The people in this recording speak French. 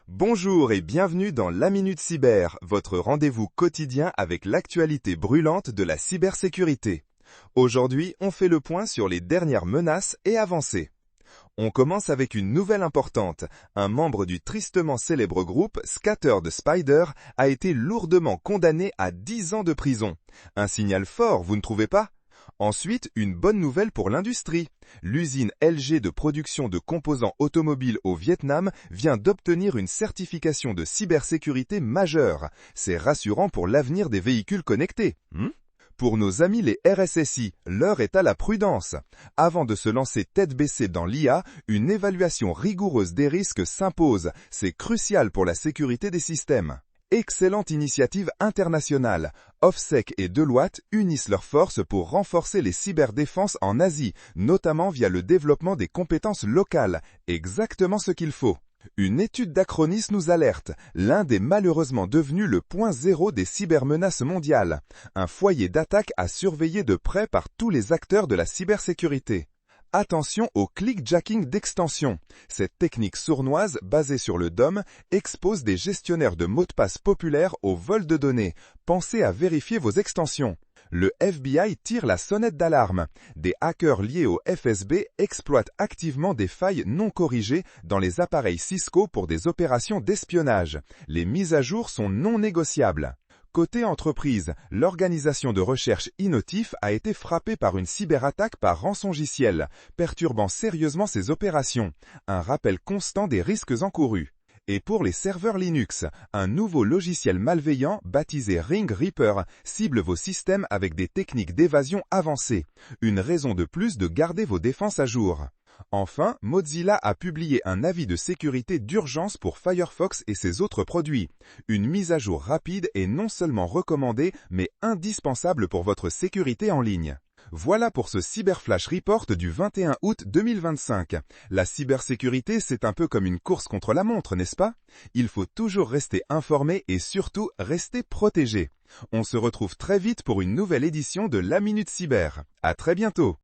Bonjour et bienvenue dans la Minute Cyber, votre rendez-vous quotidien avec l'actualité brûlante de la cybersécurité. Aujourd'hui, on fait le point sur les dernières menaces et avancées. On commence avec une nouvelle importante. Un membre du tristement célèbre groupe Scattered Spider a été lourdement condamné à 10 ans de prison. Un signal fort, vous ne trouvez pas ? Ensuite, une bonne nouvelle pour l'industrie. L'usine LG de production de composants automobiles au Vietnam vient d'obtenir une certification de cybersécurité majeure. C'est rassurant pour l'avenir des véhicules connectés. Pour nos amis les RSSI, l'heure est à la prudence. Avant de se lancer tête baissée dans l'IA, une évaluation rigoureuse des risques s'impose. C'est crucial pour la sécurité des systèmes. Excellente initiative internationale. OffSec et Deloitte unissent leurs forces pour renforcer les cyberdéfenses en Asie, notamment via le développement des compétences locales. Exactement ce qu'il faut. Une étude d'Acronis nous alerte. L'Inde est malheureusement devenu le point zéro des cybermenaces mondiales. Un foyer d'attaque à surveiller de près par tous les acteurs de la cybersécurité. Attention au clickjacking d'extension. Cette technique sournoise, basée sur le DOM, expose des gestionnaires de mots de passe populaires au vol de données. Pensez à vérifier vos extensions. Le FBI tire la sonnette d'alarme. Des hackers liés au FSB exploitent activement des failles non corrigées dans les appareils Cisco pour des opérations d'espionnage. Les mises à jour sont non négociables. Côté entreprise, l'organisation de recherche Innotif a été frappée par une cyberattaque par rançongiciel, perturbant sérieusement ses opérations. Un rappel constant des risques encourus. Et pour les serveurs Linux, un nouveau logiciel malveillant baptisé Ring Reaper cible vos systèmes avec des techniques d'évasion avancées. Une raison de plus de garder vos défenses à jour. Enfin, Mozilla a publié un avis de sécurité d'urgence pour Firefox et ses autres produits. Une mise à jour rapide est non seulement recommandée, mais indispensable pour votre sécurité en ligne. Voilà pour ce Cyberflash Report du 21 août 2025. La cybersécurité, c'est un peu comme une course contre la montre, n'est-ce pas? Il faut toujours rester informé et surtout rester protégé. On se retrouve très vite pour une nouvelle édition de la Minute Cyber. À très bientôt.